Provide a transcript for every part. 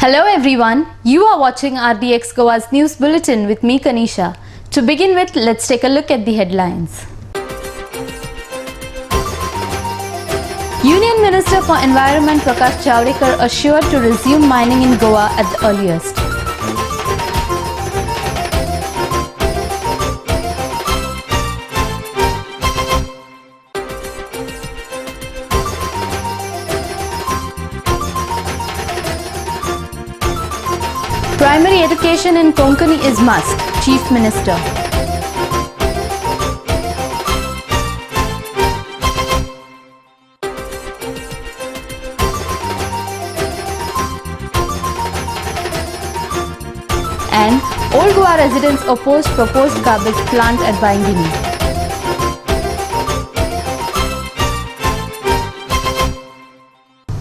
Hello everyone, you are watching RDX Goa's news bulletin with me Kanisha. To begin with, let's take a look at the headlines. Union Minister for Environment Prakash Javadekar assured to resume mining in Goa at the earliest. Primary education in Konkani is must, Chief Minister. And Old Goa residents oppose proposed garbage plant at Baingini.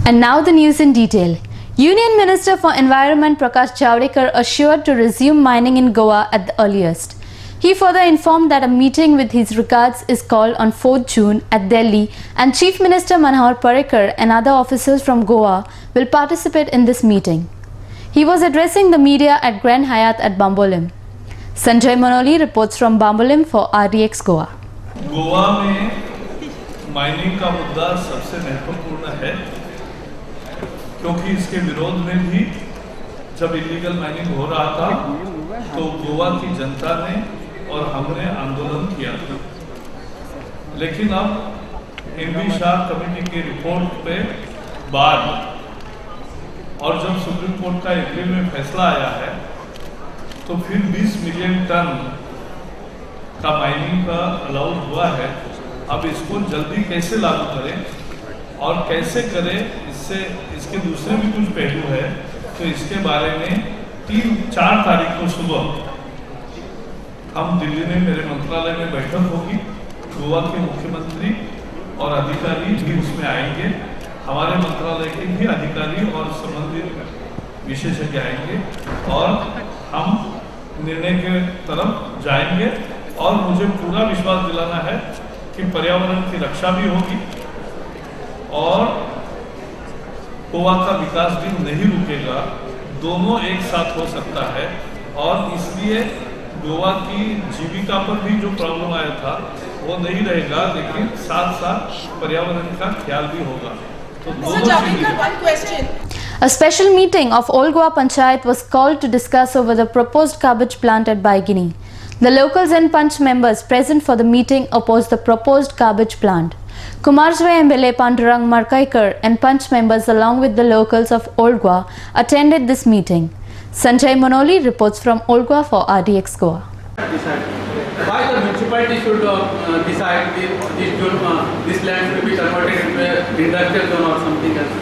And now the news in detail. Union Minister for Environment Prakash Javadekar assured to resume mining in Goa at the earliest. He further informed that a meeting with his regards is called on 4th June at Delhi and Chief Minister Manohar Parrikar and other officials from Goa will participate in this meeting. He was addressing the media at Grand Hyatt at Bambolim. Sanjay Manoli reports from Bambolim for RDX Goa. Goa में mining का मुद्दा सबसे महत्वपूर्ण है क्योंकि इसके विरोध में भी जब इलीगल माइनिंग हो रहा था तो गोवा की जनता ने और हमने आंदोलन किया था। लेकिन अब एमबी शाह कमेटी की रिपोर्ट पे बाद और जब सुप्रीम कोर्ट का अप्रैल में फैसला आया है तो फिर 20 मिलियन टन का माइनिंग का अलाउड हुआ है। अब इसको जल्दी कैसे लागू करें और कैसे करें, इसके दूसरे भी कुछ पहलू है, तो इसके बारे में 3-4 तारीख को सुबह हम दिल्ली में मेरे मंत्रालय में बैठक होगी। गोवा के मुख्यमंत्री और अधिकारी भी उसमें आएंगे, हमारे मंत्रालय के भी अधिकारी और संबंधित विशेषज्ञ आएंगे और हम निर्णय के तरफ जाएंगे। और मुझे पूरा विश्वास दिलाना है कि पर्यावरण की रक्षा भी होगी और गोवा का विकास भी नहीं रुकेगा, दोनों एक साथ हो सकता है। और इसलिए गोवा की जीविका पर भी जो प्रॉब्लम आया था वो नहीं रहेगा, लेकिन साथ साथ पर्यावरण का ख्याल भी होगा। तो A special meeting of Old Goa Panchayat was called to discuss over the proposed garbage plant at Baingini. The locals and Panch members present for the meeting opposed the proposed garbage plant. Kumarjwai MLA Pandurang Markaikar and Panch members along with the locals of Old Goa attended this meeting. Sanjay Manoli reports from Old Goa for RDX Goa. Why the municipality should decide this land to be converted into a industrial zone or something else?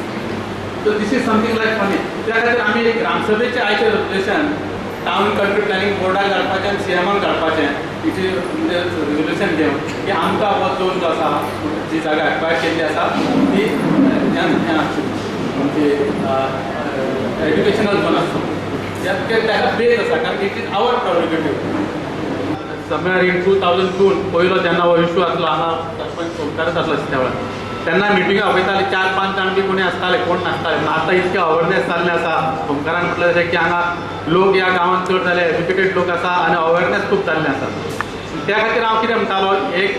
So this is something like funny. त्या खातीर आमी ग्रामसभेचे आयचे resolution town country planning बोर्डाक घालपाचें आनी सीएमान घालपाचें it resolution घेवन की आमकां हो झोन जो आसा जी जागा एक्वायर केल्ली आसा ती आमची एड्युकेशनल झोन आसा ताका बेज आसा कारण it is our prerogative. Somewhere in 2002 पयलो जेन्ना हो इश्यू आसलो हांगा सरपंच ओंकारच आसलो त्या वेळार तेन्ना मिटिंगा आपयताले 4-5 जाण बी कोणी आसताले, कोण नासताले. आतां इतकें अवेरनेस जाल्लें आसा. ओंकारान म्हटलें जशें की हांगा लोक ह्या गांवांत चड जाले, एज्युकेटेड लोक आसा आनी अवेरनेस खूब जाल्लें आसा. त्या खातीर हांव कितें म्हणटालो, एक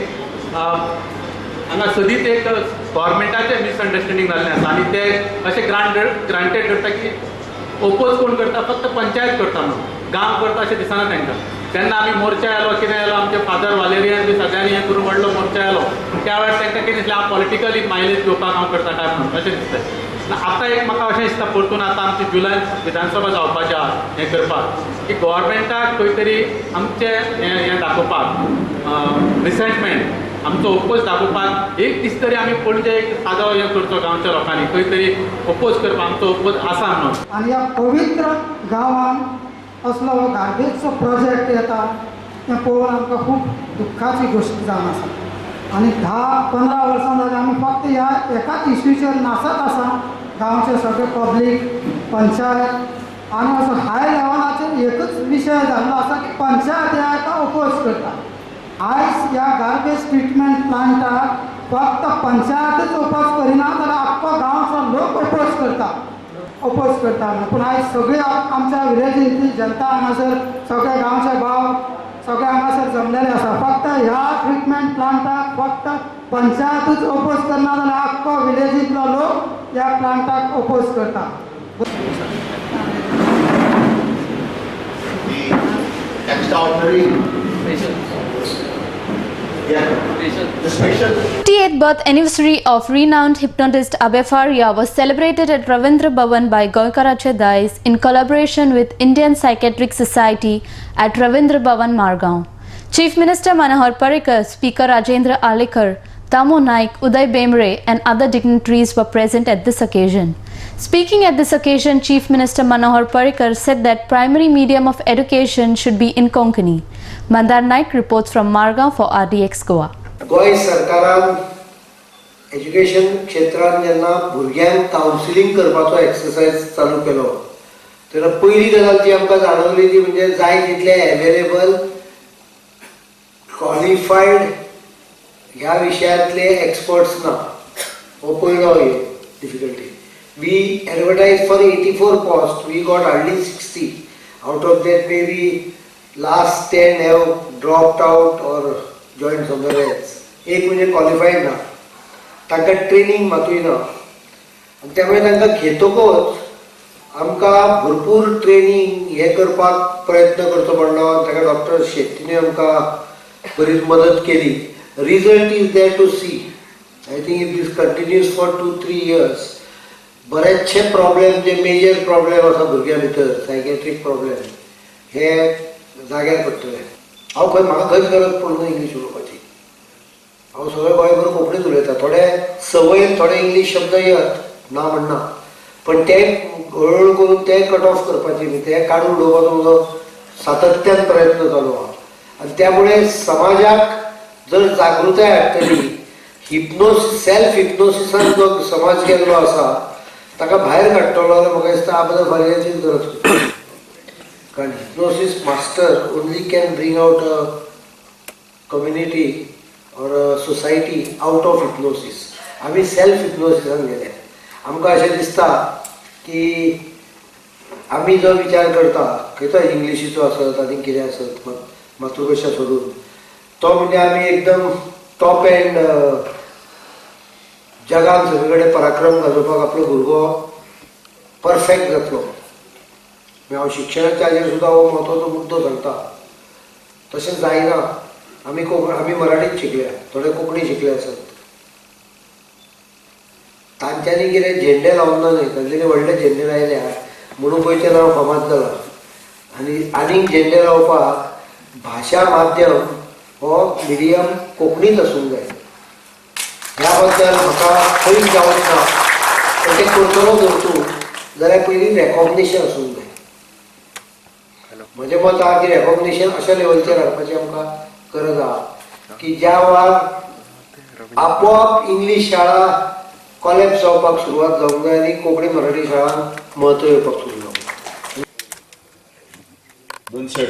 हांगा सदींच एक गव्हर्मेंटाचें मिसअंडरस्टँडींग जाल्लें आसा आनी ते अशें ग्रांटेड करता की ओपोज कोण करता, फक्त पंचायत करता म्हणून, गांव करता अशें दिसना तांकां. तेन्ना आमी मोर्चा येयलो, कितें येयलो, आमचे फादर वालेरियन बी सगळ्यांनी हें करून व्हडलो मोर्चा येयलो. त्या वेळार तांकां कितें दिसलें हांव पॉलिटिकली मायलेज घेवपाक हांव करता काय म्हणून अशें दिसलें. आतां एक म्हाका अशें दिसता परतून आतां आमची जुलय विधानसभा जावपाचें आहा हें करपाक की गव्हर्मेंटाक खंय तरी आमचें हें दाखोवपाक रिसेंटमेंट आमचो ओपोज दाखोवपाक एक दीस तरी आमी पणजे एक सादो हें करचो गांवच्या लोकांनी खंय तरी ओपोज करपाक आमचो ओपोज आसा म्हणून. आनी ह्या पवित्र गांवान असलो गार्बेजचो प्रोजेक्ट येता तें पळोवन आमकां खूब दुख्खाची गोश्ट जावन आसा. आनी 10-15 वर्सां जालीं आमी फक्त ह्या एकाच इश्यूचेर नासत आसा. गांवचे सगळे पब्लीक, पंचायत आनी असो हाय लेवलाचेर एकच विशय जाल्लो आसा की पंचायत ह्या हाका ओपोज करता. आयज ह्या गार्बेज ट्रिटमेंट प्लांटाक फक्त पंचायतच ओपोज करिना जाल्यार आख्खो गांवचो लोक ओपोज करता. अपोज करता पूण आयज सगळे आमच्या विलेजींतली जनता हांगासर सगळे गांवचे भाव सगळे हांगासर जमलेले आसा. फक्त ह्या ट्रिटमेंट प्लांटाक फक्त पंचायतूच अपोज करना जाल्यार आख्खो विलेजींतलो लोक ह्या प्लांटाक अपोज करता. Extraordinary the special 58th birth anniversary of renowned hypnotist Abhay Faria was celebrated at Ravindra Bhavan by Goikarache Dais in collaboration with Indian Psychiatric Society at Ravindra Bhavan, Margaon. Chief Minister Manohar Parrikar, Speaker Rajendra Alekar, Damo Naik, Uday Bemre and other dignitaries were present at this occasion. Speaking at this occasion, Chief Minister Manohar Parrikar said that primary medium of education should be in Konkani. Mandar Naik reports from Margaon for RDX Goa. Goa सरकारान education क्षेत्रांत जेन्ना भुरग्यांक counselling करपाचो exercise चालू केलो तेन्ना पयली गजाल जी आमकां जाणवली ती म्हणजे जाय तितले एवेलेबल क्वॉलिफायड ह्या विशयांतले एक्सपर्ट्स ना. हो पयलो difficulty. We advertise for 84 post, we got hardly 60. Out of that may be last 10 have dropped out or join somewhere else. एक म्हणजे क्वॉलिफायड ना, तांकां ट्रेनिंग मातूय ना आनी त्यामुळे तांकां घेतकच आमकां भरपूर ट्रेनिंग हे करपाक प्रयत्न करचो पडलो. ताका डॉक्टर शेट्टीने आमकां बरीच मदत केली. Result is there to see. I think if this continues for 2-3 years बरेचशे प्रॉब्लेम जे मेजर प्रॉब्लेम आसा भुरग्यां भितर सायकॅट्रीक प्रॉब्लेम हे जाग्यार पडटले. म्हाका खंयच गरज पडना इंग्लीश उलोवपाची. हांव सगळें गोंयभर कोंकणीच उलयता. थोडे संवयेन थोडे इंग्लीश शब्द येत ना म्हणना, पण ते हळूहळू करून ते कट ऑफ करपाचे ते काडून उडोवपाचो म्हजो सातत्यान प्रयत्न चालू आहा. आनी त्यामुळे समाजाक जर जागृताय हाडटली, हिप्नोसिस सेल्फ हिप्नोसिसान जो समाज गेल्लो आसा ताका भायर काडटलो जाल्यार म्हाका दिसता आबा फारियाचीच गरज पडटा. कारण hypnosis master only can bring out a community और सोसायटी आउट ऑफ हिप्नोसिस. आमी सेल्फ हिप्नोसिसान गेले. आमकां अशें दिसता की आमी जो विचार करता खंयचो इंग्लिशीचो आसत आनी कितें आसत मातृभाशा सोडून तो म्हणजे आमी एकदम टॉप एंड जगान सगळे कडेन पराक्रम गाजोवपाक आपलो भुरगो परफेक्ट जातलो. हांव शिक्षणाच्या हाजेर सुद्दां हो म्हत्वाचो मुद्दो सांगता. तशें जायना. आमी मराठीच शिकल्या, थोडे कोंकणी शिकले आसत. तांच्यांनी कितें झेंडे लावन ना न्ही, तांचे व्हडले झेंडे लायल्या म्हणून गोंयचें नांव फामाद जालां. आनीक झेंडे लावपाक भाशा माध्यम हो मिडियम कोंकणीच आसूंक जाय. ह्या बद्दल म्हाका खंयच डावट ना. पण ते करतलो जर तूं जाल्यार पयलीं रेकॉग्निशन आसूंक जाय. म्हजें मत आहा की रेकॉग्निशन अशा लेवलचेर हाडपाची आमकां गरज आहा की ज्या वेळार आपोआप इंग्लीश शाळा कॉलेज जावपाक सुरवात जावंक जाय आनी कोंकणी मराठी शाळांक म्हत्व येवपाक सुरू जावंक जाय.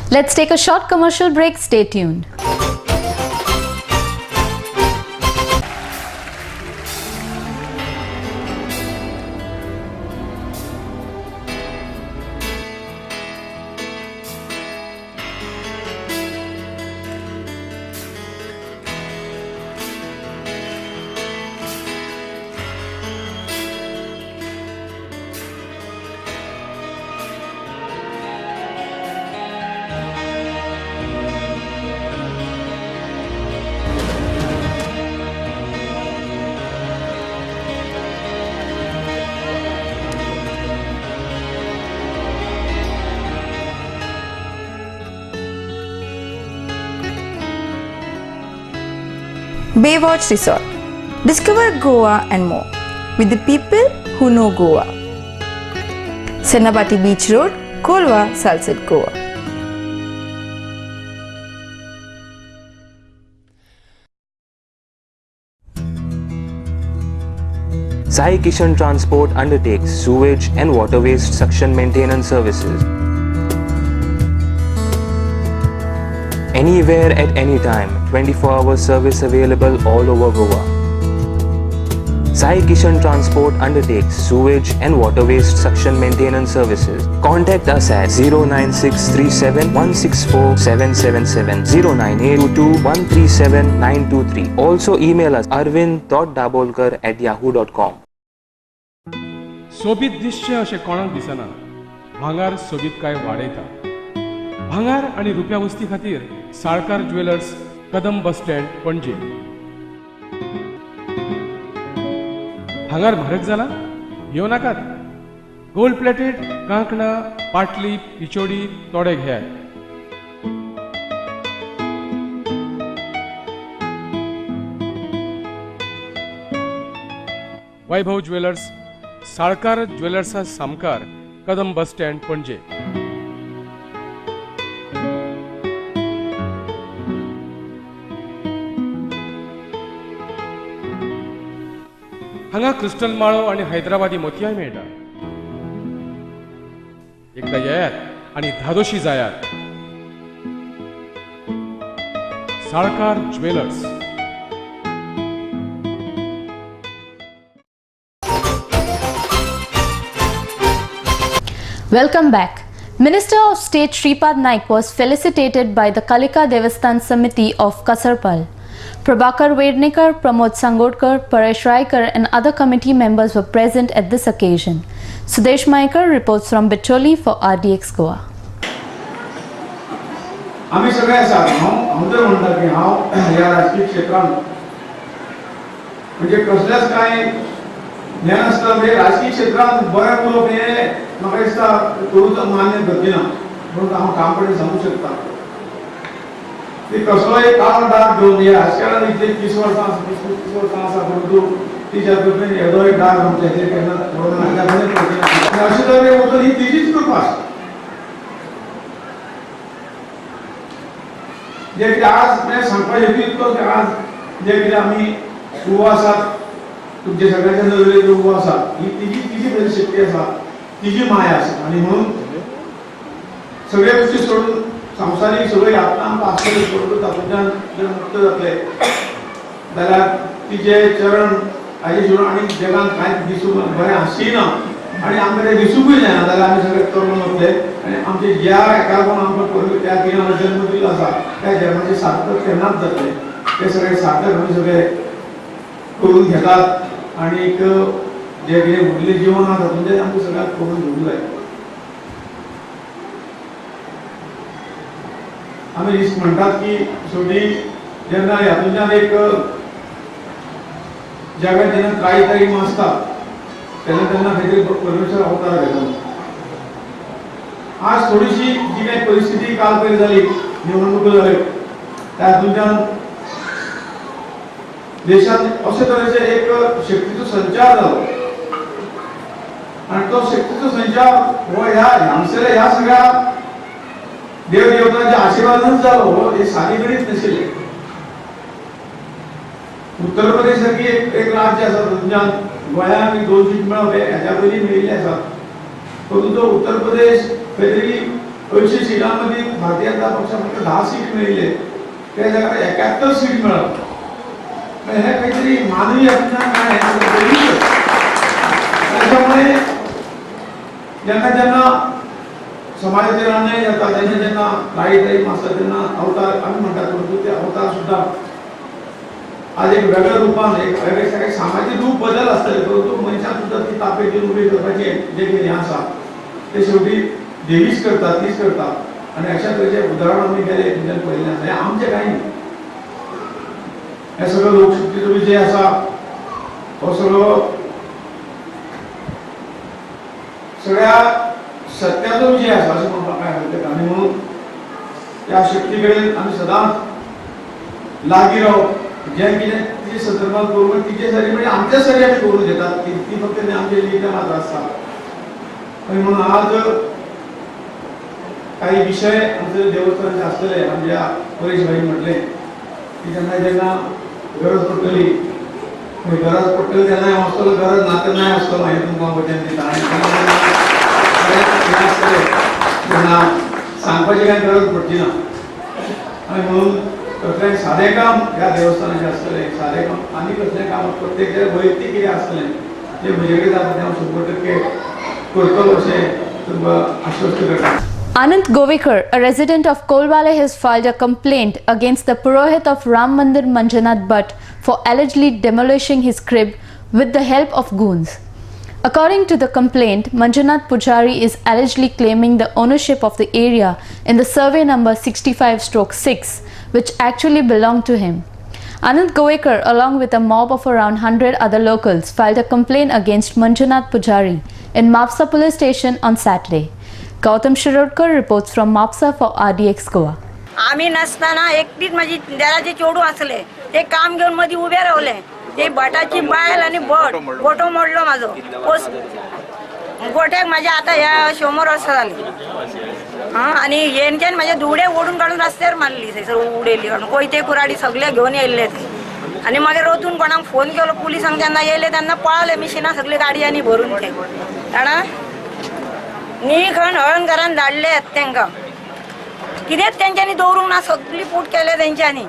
Let's take a short commercial break. Stay tuned. Baywatch Resort. Discover Goa and more with the people who know Goa. Senapati Beach Road, Kolwa, Salsett, Goa. Sai Kishan Transport undertakes sewage and water waste suction maintenance services. Anywhere at any time, 24-hour service available all over Goa. Sai Kishan Transport undertakes sewage and water waste suction maintenance services. Contact us at 09637 164 777 09822 137 923. Also email us arvind.dabolkar@yahoo.com. सोबीत दिसचें अशें कोणाक दिसना. भांगार सोबीत काय वाडयता. भांगार आनी रुप्या वस्ती खातीर Salkar jewellers, Kadam bus stand, पणजे. भांगार म्हारग जाला? घेवं नाकात. गोल्ड प्लेटेड कांकणां, पाटली, पिचोडी तोडे घेयात. वैभव ज्वेलर्स, साळकार ज्वेलर्सा सामकार, कदम बस स्टँड, पणजे. हांगा क्रिस्टल माळो आणि हैदराबादी मोतयाय मेळटा. एकदा येयात आणि धादोशी जायात. Salkar jewellers. Welcome back. Minister of State Shripad Naik was felicitated by the Kalika Devasthan Samiti of Kasarpal. Prabhakar Vednikar, Pramod Sangodkar, Paresh Raikar and other committee members were present at this occasion. Sudesh Maikar reports from Bicholi for RDX Goa. आम्ही सगळे आसा हांव तर म्हणटा की हांव ह्या राजकीय क्षेत्रांत म्हणजे कसलेच कांय ज्ञान आसता म्हणजे राजकीय क्षेत्रांत बरें उलोवप हें म्हाका दिसता करूच मान्य गरजेना म्हणून हांव ठामपणे सांगूंक शकता की कसलोय काळो डाग घेवन हे राजकारणांत इतले 30 वर्सां आसा 30 वर्सां आसा परंतु तिच्या तुवें येदो एक डाग आमच्या हेचेर केन्ना अशें तरेन वचून ही तिजीच कृपा आसा. जे कितें आज सांगपाक येतलो की आज जे कितें आमी उबो आसात तुमचे सगळ्यांच्या नदरेन उबो आसा ही तिजी बरी शक्ती आसा तिजी माया आसा आनी म्हणून सगळे गोश्टी सोडून संवसारीक सगळे यातना आमकां आसतले परंतु तातूंतल्यान जर मुक्त जातले जाल्यार तिचे चरण हाजे सोडून आनी जगांत कांयच दिसूंक बरें आसचीना आनी आमकां तें दिसूंकूय जायना जाल्यार आमी सगळे तरुण वतले आनी आमचे ज्या एका कोण आमकां त्या किनार जन्म दिलो आसा त्या जन्माचें सार्थक केन्नाच जातलें ते सगळे सार्थक आमी सगळे करून घेतात आनीक जे कितें उरलें जिवन आसा तातूंतलें आमकां सगळ्यांक करून घेवंक जाय. आमी म्हणटात की शेवटी जेन्ना हातूंतल्यान एक जगात जेन्ना त्रायी आसता तेन्ना खंय तरी परमेश्वर अवतार घेता. आज थोडीशी जी काही परिस्थिती काल पयलीं जाली निवडणुको जाल्यो त्या हातूंतल्यान देशांत अशे तरेचे एक शक्तीचो संचार जालो आनी तो शक्तीचो संचार हो हांगसरल्या ह्या सगळ्या देव देवतांच्या आशिर्वादानच जालो. हे सादी गणीत नाशिल्लें. उत्तर प्रदेश सारकी एक राज्य आसा तातूंतल्यान गोंयांत 2 सीट मेळप हेच्या पयलीं मेळिल्ले आसात परंतु उत्तर प्रदेश खंय तरी 80 सीटां मदीं भारतीय जनता पक्षाक फक्त 10 सीट मेळिल्ले त्या जाग्यार 71 सीट मेळप हे खंय तरी मानवी हातूंतल्यान त्याच्यामुळे जेन्ना जेन्ना समाजाचेर अन्याय जाता जेन्ना जेन्ना त्रायी आसता तेन्ना अवतार आमी म्हणटात परंतु ते अवतार सुद्दां आज एक वेगळ्या रुपान एक वेगळे सामाजीक रूप बदल आसतले परंतु मनशाक सुद्दां ती तापेचेर उबी करपाचें जे कितें हें आसा ते शेवटी देवीच करता तीच करता आनी अशा तरेचे उदाहरण आमी गेले तुमच्यान पळयल्लें आसा. हें आमचें कांय न्ही. हे सगळो लोकशक्तीचो विजय आसा हो सगळो सगळ्या सत्याचो विजय आसा अशें म्हणपाक कांय हरकत ना. आनी म्हणून त्या शक्ती कडेन आमी सदांच लागीं रावप जे कितें तिचे संदर्भात करून तिचे सरी म्हणजे आमच्या सरी आमी करून घेतात की ती फक्त आमचे लिहिता मात्र आसता आणि म्हणून आज काही विषय आमचे देवस्थानाचे आसतले म्हणजे परेश भाई म्हटले की जेन्ना जेन्ना गरज पडटली गरज पडटली तेन्ना हांव आसतलो गरज ना तेन्ना आसतलो हांवें तुमकां वचन दिता तेन्ना सांगपाची कांय गरज पडची ना आणि म्हणून कसलें सादें काम ह्या देवस्थानाचें आसतलें सादें काम आनी कसलें काम प्रत्येक वैयक्तीक कितें आसतलें जें म्हजे कडेन जाता तें हांव 100% करतलो अशें तुमकां आश्वस्त करता. Anant Govekar, a resident of Kolwale, has filed a complaint against the Purohit of Ram Mandir Manjunath Bhatt for allegedly demolishing his crib with the help of goons. According to the complaint, Manjunath Pujari is allegedly claiming the ownership of the area in the survey number 65/6, which actually belonged to him. Anant Govekar, along with a mob of around 100 other locals, filed a complaint against Manjunath Pujari in Mapsa police station on Saturday. Gautam Shirodkar reports from Mapsa for RDX Goa. आम्ही नसताना एकटीच माझी देराचे चोडू असले ते काम घेऊन मध्ये उभे रावले ते बटाची बायल आणि बोटो मोडलो माझो गोट्याक माझ्या आता या 100 वर्ष झाली आणि यांच्यान माझे धुडे ओढून काढून रस्त्यावर मारली थंयसर उडयली काढून कोयते कुराडी सगळे घेऊन येयले ते आणि मागीर रोतून कोणाक फोन केलो पुलिसांक जेन्ना येयले तेन्ना पळाले मिशिनां सगळी गाडयांनी भरून ते जाणा नी खण हळणकारान धाडले तांकां कितेंच तेंच्यांनी दवरूंक ना सगळी फूट केले तेंच्यांनी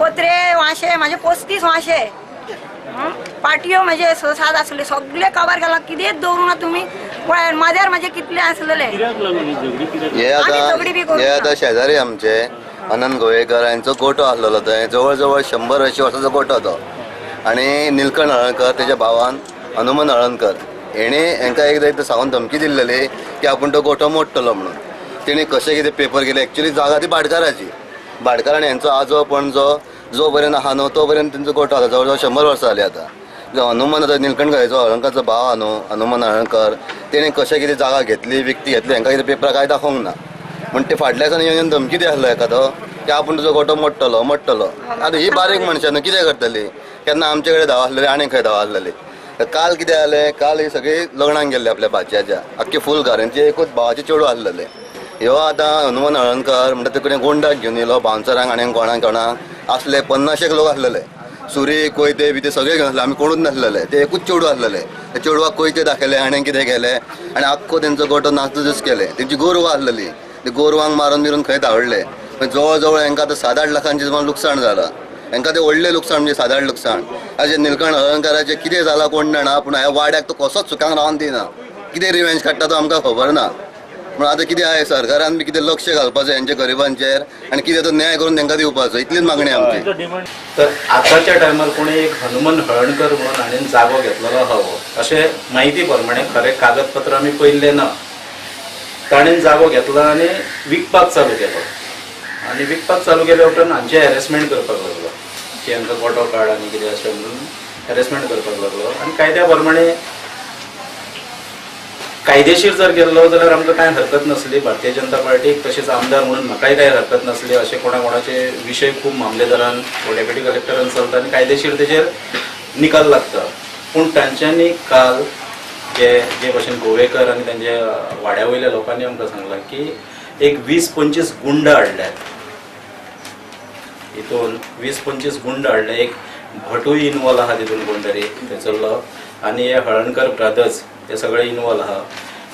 पत्रे वांशे म्हाजे 35 वांशे पाटयो म्हाजे 6-7 आसले सगळे कवर केला कितेंच दवरूंक ना तुमी पळय माझ्यार म्हाजे कितले आसलेले हे आतां शेजारी आमचे अनंत गोवेकर हांचो गोठो आसलेलो थंय जवळ जवळ 100-180 वर्सांचो गोठो तो आनी निलकंठ हळणकर तेज्या भावान हनुमंत हळणकर हेणे हांकां एकदां सांगून धमकी दिल्लेली की आपूण तो गोठो मोडटलो म्हणून तेणी कशें कितें पेपर केले एक्चुअली जागा ती भाटकाराची भाटकार आनी हांचो आजो पणजो जो पर्यंत आहा न्हू तो पर्यंत तेंचो गोठो आसा जवळ जवळ 100 वर्सां जालीं आतां हनुमंत आतां निलकंठ गोवेचो हळणकरचो भाव आहा न्हू हनुमंत हळणकर तेणी कशें कितें जागा घेतली विकती घेतली हांकां कितें पेपरां कांय दाखोवंक ना पूण ते फाटल्या दिसांनी येवन धमकी दिसलो एखादो की आपूण तुजो गोठो मोडटलो आतां ही बारीक मनशां न्हू कितें करतली केन्ना आमचे कडेन धांव आसलेली आनी खंय धांव आसलेली काल कितें जालें काल ही सगळी लग्नाक गेल्ले आपल्या भाच्याच्या आख्खी फूल घरांची एकूच भावाचे चेडूं आसलेले ह्यो आतां हनुमंत हळणकर म्हणटा ते कडेन गोंडाक घेवन येयलो बावन्सरांक आनी कोणाक आसले 50 लोक आसलेले सुरी कोयते बी ते सगळे घेवन आसले आमी कोणूच नासलेले ते एकूच चेडूं आसलेले त्या चेडवाक कोयते दाखयले आनी कितें केलें आनी आख्खो तेंचो गोठो नासधूस केले तेंची गोरवां आसलेली ते गोरवांक मारून बिरून खंय धांवडले जवळ जवळ हांकां आतां 7-8 लाखांचें लुकसाण जालां हांकां ते व्हडलें लुकसाण म्हणजे 7-8 लुकसाण हाजे निलकंठ हळणकाराचें कितें जालां कोण जाणा पूण ह्या वाड्याक तो कसोच सुखांक रावन दिना कितें रिवेंज काडटा तो आमकां खबर ना पूण आतां कितें आहा सरकारान बी कितें लक्ष घालपाचें हेंच्या गरिबांचेर आनी कितें तो न्याय करून तांकां दिवपाचो इतलीच मागणी आमची. तर आतांच्या टायमार कोणी एक हनुमंत हळणकर म्हणून हाणेन जागो घेतलेलो हवो अशें म्हायती प्रमाणे खरें कागदपत्र आमी पयल्ले ना ताणेन जागो घेतलो आनी विकपाक चालू केलो आनी विकपाक चालू केल्या उपरांत हांचे हॅरेसमेंट करपाक लागलो की हांकां गोठो काड आनी कितें अशें म्हणून हॅरेसमेंट करपाक लागलो आनी कायद्या प्रमाणे कायदेशीर जर गेल्लो जाल्यार आमकां कांय हरकत नासली भारतीय जनता पार्टीक तशेंच आमदार म्हणून म्हाकाय कांय हरकत नासली अशें कोणाचे विशय खूब मामलेदारान वा डेप्युटी कलेक्टरान चलता आनी कायदेशीर तेजेर निकाल लागता पूण तांच्यांनी काल जे भशेन गोवेकर आनी तांचे वाड्या वयल्या लोकांनी आमकां सांगलां की एक 20-25 गुंड हाडल्यात हितून 20-25 गुंड हाडले एक भटूय इनवॉल्व आहा तितून कोण तरी थंयसरलो आनी हे हळणकर ब्रदर्स ते सगळे इनवॉल्व आहा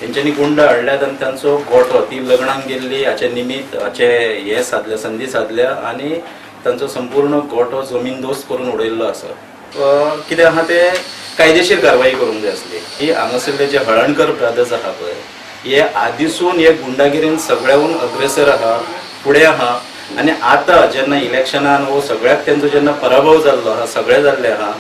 तेंच्यांनी गुंड हाडल्यात आनी तांचो गोठो ती लग्नाक गेल्ली हाचे निमित्त हाचे हे साधले संधी साधल्या आनी तांचो संपूर्ण गोठो जमीनदोस्त करून उडयल्लो आसा कितें आहा ते कायदेशीर कारवाई करूंक जाय आसली ही हांगासरले जे हळणकर ब्रदर्स आहा पळय हे आदीसून हे गुंडागिरीन सगळ्याहून अग्रेसर आहा फुडें आहा आनी आतां जेन्ना इलेक्शनान वो सगळ्याक तेंचो जेन्ना पराभव जाल्लो आहा सगळे जाल्ले आहा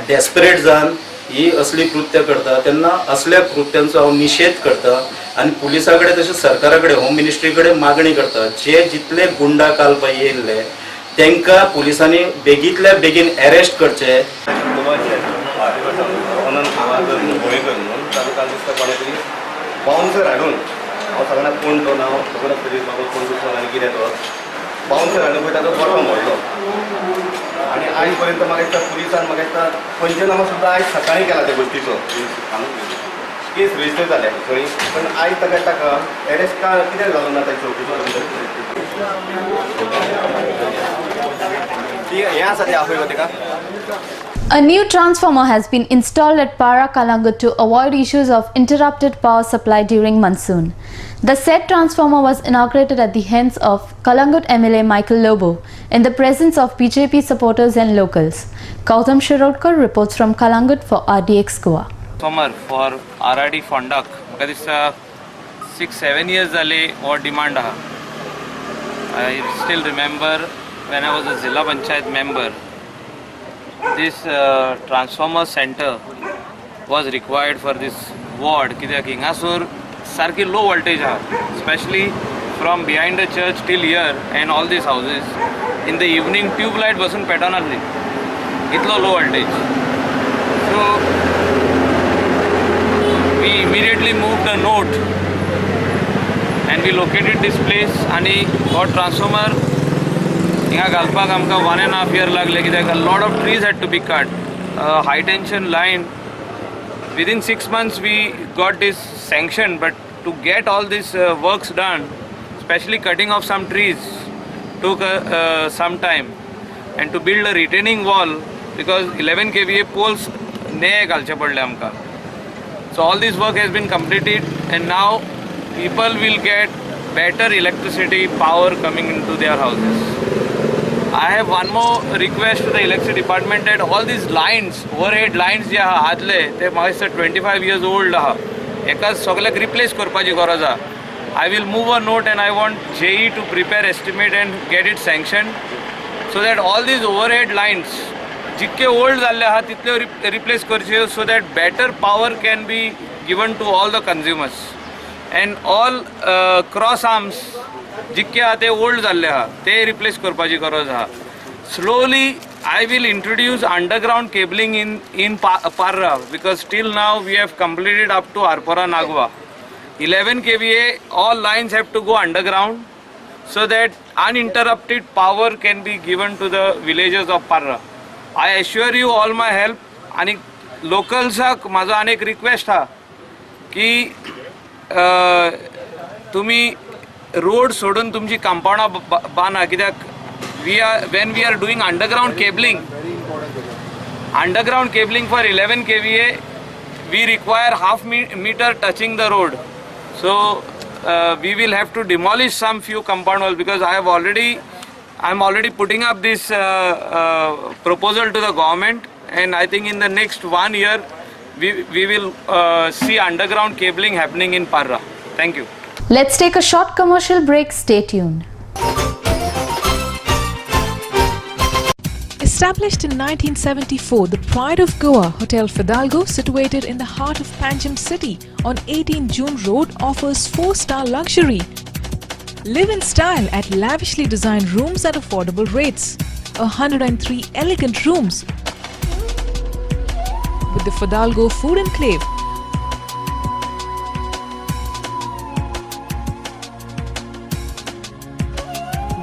डेस्परेट जावन ही असली कृत्य करता तेन्ना असल्या कृत्यांचो हांव निशेध करता आनी पुलिसा कडेन तशेंच सरकारा कडेन होम मिनिस्ट्री कडेन मागणी करता जे जितले गुंडा काल पळय येयल्ले तांकां पुलिसांनी बेगींतल्या बेगीन अरेस्ट करचे. बाउन्सर हाडून हांव सगळ्यांक कोण तो नांव खबर आसतली बाबा कोण तो आनी कितें तो बाउन्सर आनी पळय ताचो गोठो मोडलो आनी आयज पर्यंत म्हाका दिसता पुलिसान म्हाका दिसता पंचनामा सुद्दां आयज सकाळीं केला त्या गोष्टीचो केस रजिस्टर जाल्या थंय पण आयज ताका एरेस्ट कित्याक जालो ना ताची चवकशी हें आसा तें आपय ताका. A new transformer has been installed at Para Kalangut to avoid issues of interrupted power supply during monsoon. The said transformer was inaugurated at the hands of Kalangut MLA Michael Lobo in the presence of BJP supporters and locals. Gautam Shirodkar reports from Kalangut for RDX Goa. Transformer for RRD Fondak. म्हाका दिसता 6-7 years जाले हो demand आहा. I still remember when I was a Zilla Panchayat member. This transformer center was required for this ward कित्याक हिंगासोर सारकी low voltage आहा, especially from behind the church till here and all these houses. In the evening tube light बसून Patton आसली, इतलो low voltage. So we immediately moved a note and we located this place आणि हो transformer हिंगा घालपाक आमकां 1.5 years लागले कित्याक a lot of trees had to be cut. High tension line, within 6 months we got this sanction, but to get all these works done, especially cutting off some trees, took some time, and to build a retaining wall because 11 kVA poles नये घालचे पडले आमकां. So all this work has been completed and now people will get better electricity power coming into their houses. I have one more request to the electricity department that all these lines, overhead lines जे आहा आदले ते म्हाका दिसता 25 years old आहा, एका सगळ्याक replace करपाची गरज आहा. I will move a note and I want JE to prepare estimate and get it sanctioned so that all these overhead lines जितके old जाल्ले आहा तितले replace करचे so that better power can be given to all the consumers and all cross arms जितके आहा ते old जाल्ले आहा ते रिप्लेस करपाची गरज आहा. Slowly I will introduce underground cabling in Parra because till now we have completed up to Arpora Nagwa. 11 kVA all lines have to go underground so that uninterrupted power can be given to the villages of Parra. I assure you all my help आणि localsak माझा अनेक request आहा की तुम्ही road सोडून तुमची कंपाउंडा बांदा कित्याक when we are doing underground cabling for 11 kVA we require half meter touching the road. So we will have to demolish some few compound walls because I am already putting up this proposal to the government and I think in the next 1 year we will see underground cabling happening in Parra. Thank you. Let's take a short commercial break. Stay tuned. Established in 1974, the Pride of Goa, Hotel Fidalgo, situated in the heart of Panjim city on 18 June Road, offers 4-star luxury. Live in style at lavishly designed rooms at affordable rates. 103 elegant rooms with the Fidalgo Food Enclave.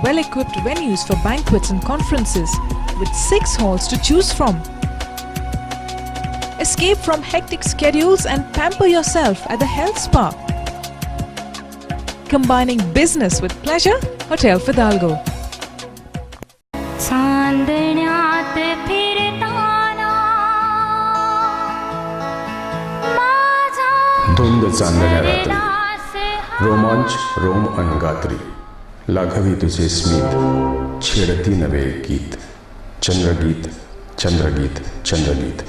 Well-equipped venues for banquets and conferences with 6 halls to choose from. Escape from hectic schedules and pamper yourself at the health spa. Combining business with pleasure, Hotel Fidalgo. धुंद चांदण्या रात्री, रोमांच Rome अनगात्री, लाघवी तुझे स्मित, छेडती नवे गीत, चंद्रगीत चंद्रगीत चंद्रगीत.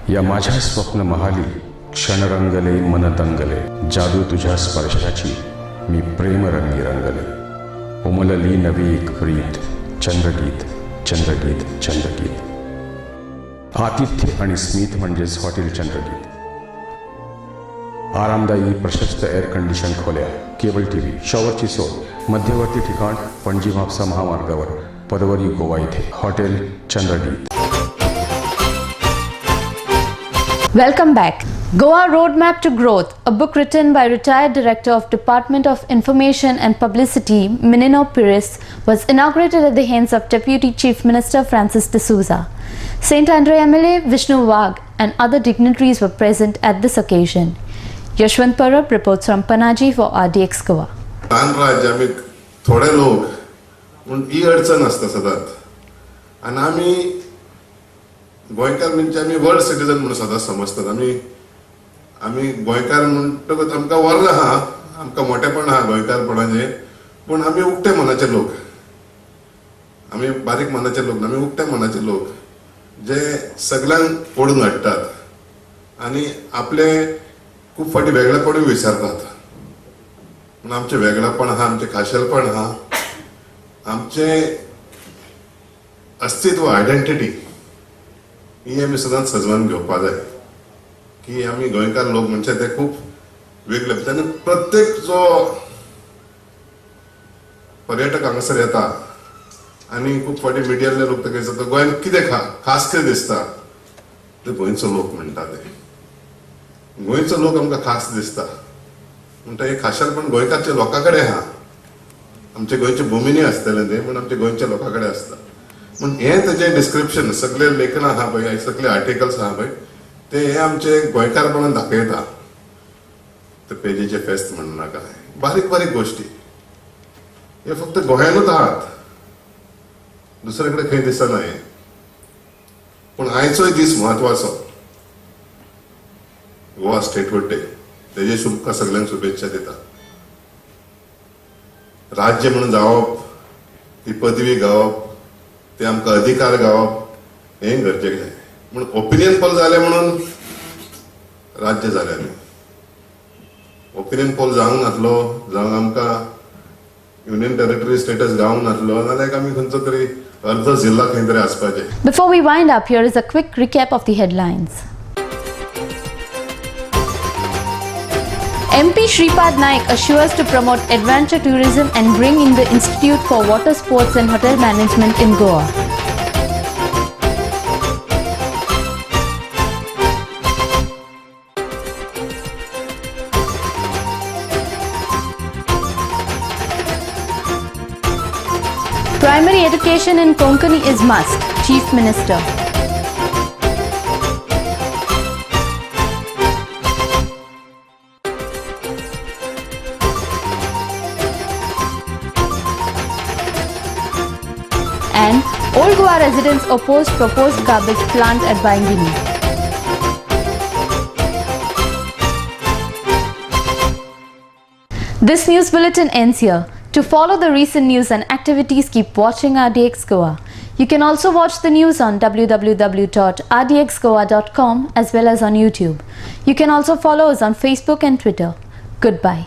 या माझ्या स्वप्न महाली क्षण रंगले मन तंगले, जादू तुझ्या स्पर्शाची मी प्रेम रंगी रंगले. उमलली नवी एक प्रीत, चंद्रगीत चंद्रगीत चंद्रगीत. आतिथ्य आणि स्मित म्हणजेच हॉटेल चंद्रगीत. आरामदायी प्रशस्त एअर कंडिशन खोल्या, केबल टीव्ही, शॉवरची सोय, मध्यवर्ती ठिकाण पणजी म्हापसा महामार्गावर पदवरी गोवा येथे hotel Chandradeep. Welcome back. Goa Roadmap to Growth, a book written by retired Director of Department of Information and Publicity, Menino Pires, was inaugurated at the hands of Deputy Chief Minister Francis D'Souza. St. Andre MLA Vishnu Wagh and other dignitaries were present at this occasion. Yashwant Parab reports from Panaji for RDX Goa. ल्हान राज्य आमी थोडे लोक पूण ही अडचण आसता सदांच आनी आमी गोंयकार म्हणजे आमी वर्ल्ड सिटीजन म्हणून सदांच समजतात. आमी गोंयकार म्हणटकच आमकां वर्ग आहा, आमकां मोठेपण आहा गोंयकारपणाचें, पूण आमी उक्ते मनाचे लोक. आमी बारीक मनाचे लोक ना, आमी उक्ते मनाचे लोक जे सगळ्यांक ओढून हाडटात आनी आपले खूब फाटी वेगळेपणूय विसरतात. पूण आमचें वेगळेपण आहा, आमचें खाशेलपण आहा, आमचें अस्तित्व आयडेंटिटी ही आमी सदांच सजवून घेवपा जाय की आमी गोंयकार लोक म्हणजे ते खूब वेगळे. आनी प्रत्येक जो पर्यटक हांगासर येता आनी खूब फाटी मिडियातले लोक ते विचारता गोंयांत कितें खास कितें दिसता, ते गोंयचो लोक म्हणटा. ते गोंयचो लोक आमकां खास दिसता म्हणटा हे खाशेलपण गोंयकारच्या लोकां कडेन आहा. आमचे गोंयचे भुमीनी आसतलें तें, पूण आमच्या गोंयच्या लोकां कडेन आसता. पूण हें तेजें डिस्क्रिप्शन, सगळे लेखनां आहा पळय, सगळे आर्टिकल्स आहा पळय, ते हे आमचे गोंयकारपणान दाखयता. ते पेजीचे फेस्त म्हणनाका, बारीक बारीक गोश्टी हे फक्त गोंयांतूच आहात, दुसरे कडेन खंय दिसना हे. पूण आयचोय दीस म्हत्वाचो, गोवा स्टेटहूड डे, तेजे तुमकां सगळ्यांक शुभेच्छा दिता. राज्य म्हणून जावप, ती पदवी गावप, ते आमकां अधिकार गावप हें गरजेक जाय. पूण ओपिनियन पोल जालें म्हणून राज्य जालें न्ही. ओपिनियन पोल जावंक नासलो, जावं आमकां युनियन टेरिटरी स्टेटस गावंक नासलो, जाल्यार आमी खंयचो तरी अर्ध जिल्ला खंय तरी आसपाचें. Before we wind up, here is a quick recap of the headlines. MP Shripad Naik assures to promote adventure tourism and bring in the Institute for Water Sports and Hotel Management in Goa. Primary education in Konkani is must, Chief Minister. And Old Goa residents oppose proposed garbage plant at Baingini. This news bulletin ends here. To follow the recent news and activities, keep watching RDX Goa. You can also watch the news on www.rdxgoa.com as well as on YouTube. You can also follow us on Facebook and Twitter. Goodbye.